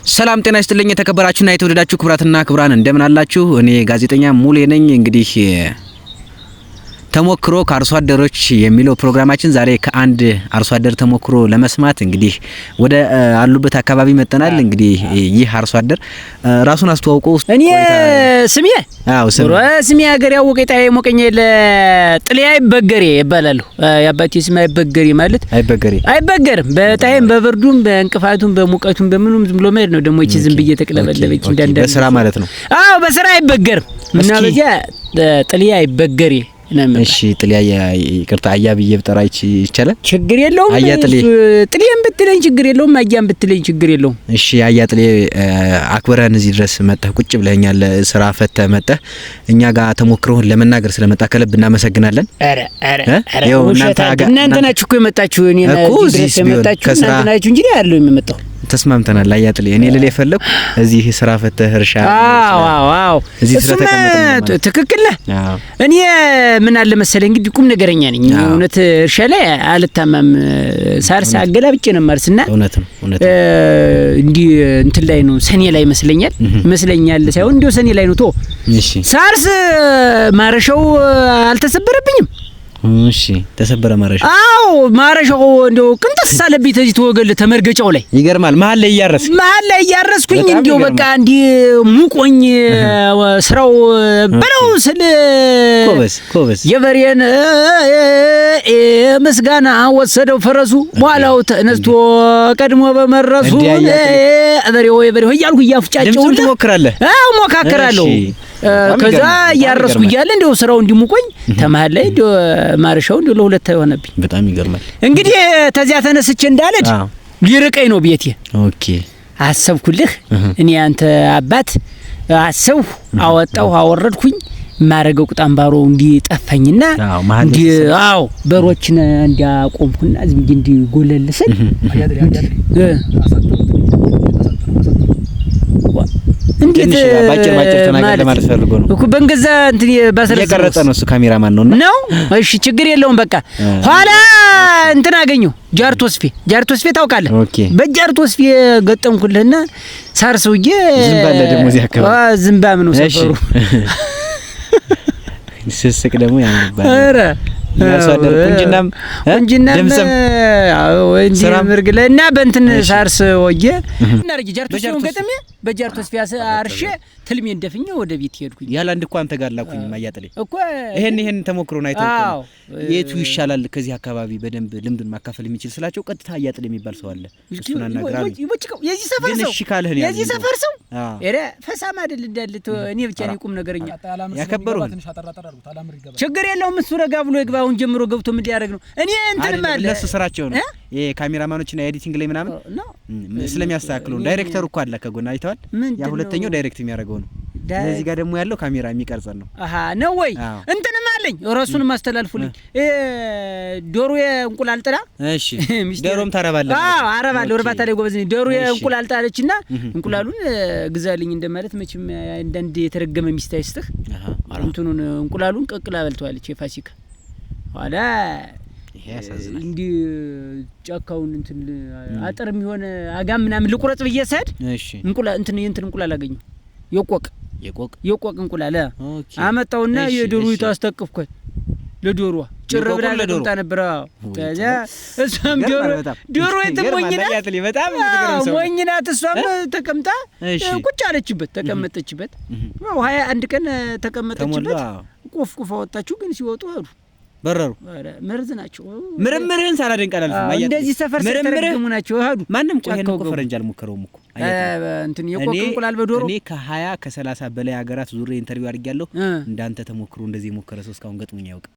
ሰላም ጤና ይስጥልኝ የተከበራችሁና የተወደዳችሁ ክብራትና ክብራን እንደምን አላችሁ? እኔ ጋዜጠኛ ሙሌ ነኝ። እንግዲህ ተሞክሮ ከአርሶ አደሮች የሚለው ፕሮግራማችን ዛሬ ከአንድ አርሶ አደር ተሞክሮ ለመስማት እንግዲህ ወደ አሉበት አካባቢ መተናል። እንግዲህ ይህ አርሶ አደር ራሱን አስተዋውቆ እኔ ስሜ ሀገር ያወቀኝ ጣይ ሞቀኝ ለጥልያ አይበገሬ ይባላል። ያባቴ ስም አይበገሬ ማለት አይበገርም። በጣይም በበርዱም በእንቅፋቱም በሙቀቱም በምኑም ዝም ብሎ ማለት ነው። ደሞ እቺ ዝም ብዬ ተቀለበለበች እንዳንዳ በስራ ማለት ነው። አዎ በስራ አይበገርም እና በዚያ ጥልያ አይበገሬ እሺ ጥልያ ይቅርታ አያ ብዬ ብጠራች ይቻላል? ችግር የለውም። አያ ጥልያም ብትለኝ ችግር የለውም። አያም ብትለኝ ችግር የለውም። እሺ አያ ጥልያ አክብረን እዚህ ድረስ መጣህ ቁጭ ብለኛል። ስራ ፈተህ መጣህ እኛ ጋር ተሞክሮህን ለመናገር ስለመጣ ከልብ እናመሰግናለን። አረ እናንተ ናችሁ እኮ የመጣችሁ እኔ ድረስ የመጣችሁ እናንተ ናችሁ እንጂ ያለው የመጣው ተስማምተናል። አያ ጥልያ እኔ ልል የፈለኩ እዚህ ስራ ፈተህ እርሻ አዎ እዚህ ስለተቀመጥን ትክክል ነህ። እኔ ምን አለ መሰለህ እንግዲህ ቁም ነገረኛ ነኝ። እውነት እርሻ ላይ አልታማም። ሳርስ አገላብጬ ነው ማርስና እውነት እንዲህ እንትን ላይ ነው ሰኔ ላይ ይመስለኛል ሳይሆን እንዲው ሰኔ ላይ ነው ቶ እሺ ሳርስ ማረሻው አልተሰበረብኝም። እሺ ተሰበረ ማረሻው? አዎ ማረሻው እንደው ቅንጥስ አለብኝ ተዚህ ተወገለ ተመርገጫው ላይ ይገርማል። መሀል ላይ እያረስኩኝ እንደው በቃ እንዲ ሙቆኝ ስራው በለው ስለ ኮበስ የበሬን ምስጋና ወሰደው ፈረሱ በኋላው ተነስቶ ቀድሞ በመረሱ በሬው እያልኩ እያፍጫጨው ትሞክራለህ? አዎ ሞካከራለሁ። ከዛ ያረስኩ ይያለ እንደው ስራው እንዲሙቆኝ ተማሃል ላይ እንደው ማረሻው እንደው ለሁለት አይሆነብኝ። በጣም ይገርማል። እንግዲህ ተዚያ ተነስቼ እንዳልድ ሊርቀኝ ነው ቤቴ። ኦኬ አሰብኩልህ እኔ አንተ አባት አሰው አወጣው አወረድኩኝ ማረገው ቁጣምባሮ እንዲጠፋኝና በሮችን እንዲያቆምኩና ዝም እንዲጎለልስል እንዴት ባጭር ተናገር ማለት ፈልጎ ነው እኮ በእንገዛ እንትን የቀረጸ ነው እሱ ካሜራማን ነው። እሺ ችግር የለውም። በቃ ኋላ እንትን አገኘው ጃርቶስፌ ታውቃለህ? በጃርቶስፌ ገጠምኩልህና ሳርሰውዬ ዝምባለ ደሞ እዚህ አካባቢ ዝምባም ነው ሰፈሩ። ስስቅ ደግሞ ያምባል። አረ ያሳደር ቁንጅናም ደምሰም ወንጂ ምርግለና በእንትን ሳርስ ወየ እና ረጅ ጃርቶስፌውን ገጠሜ በጃርቶስፌ አርሼ ትልሜ እንደፍኝ ወደ ቤት ሄድኩኝ። ያላ እንድኳ አንተ ጋር ላኩኝ ማያጥሌ እኮ ይሄን ተሞክሮን አይተው የቱ ይሻላል ከዚህ አካባቢ በደንብ ልምዱን ማካፈል የሚችል ስላቸው ቀጥታ አያጥሌ የሚባል ሰው አለ። እሱን አናግራለሁ። የዚህ ሰፈር ሰው እረ ፈሳማ አይደል እንዳልቶ እኔ ብቻ ነኝ ቁም ነገረኛ ያከበሩ ችግር የለውም። እሱ ረጋ ብሎ ይግባውን ጀምሮ ገብቶ ምን ሊያደርግ ነው? እኔ እንትን ማለት ለሱ ስራቸው ነው የካሜራማኖችና ኤዲቲንግ ላይ ምናምን ስለሚያስተካክሉ ዳይሬክተሩ እኮ አለ ከጎን አይተዋል። ያ ሁለተኛው ዳይሬክት የሚያደርገው ነው። እዚህ ጋር ደግሞ ያለው ካሜራ የሚቀርጸን ነው። ነው ወይ እንትንም አለኝ ራሱን ማስተላልፉልኝ ዶሮ የእንቁላል ጥላ። እሺ ዶሮም ታረባለህ? አረባለሁ። እርባታ ላይ ጎበዝ ነኝ። ዶሮ የእንቁላል ጣለችና እንቁላሉን ግዛልኝ እንደማለት መቼም አንዳንድ የተረገመ ሚስት አይስተህ እንትኑን እንቁላሉን ቀቅላ በልተዋለች የፋሲካ ኋላ ይሄ ያሳዝናል። እንዲ ጫካውን እንትን አጥርም ይሆነ አጋም ምናምን ልቁረጥ በየሰድ እንቁላል እንቁላል አገኘሁ። የቆቅ እንቁላል አመጣውና የዶሮይቱ አስተቀፍኳት። ለዶሮዋ ጭርብራ ለዶሮታ ነበር። ከዛ እሷም ዶሮይቱ ሞኝናት እሷም ተቀምጣ ቁጭ አለችበት ተቀመጠችበት። 21 ቀን ተቀመጠችበት። ቆፍቁፋ ወጣችሁ ግን ሲወጡ ሄዱ በረሩ። መርዝ ናቸው። ምርምርህን ሳላደንቅ አላልፍም። እንደዚህ ሰፈር ተረገሙ ናቸው። ሄዱ ማንም ቆይን እኮ ፈረንጅ አልሞከረውም እኮ እንትን የቆቅ እንቁላል በዶሮ እኔ ከ20 ከ30 በላይ ሀገራት ዙሬ ኢንተርቪው አድርጌያለሁ። እንዳንተ ተሞክሮ እንደዚህ የሞከረ ሰው እስካሁን ገጥሞኝ ያውቅ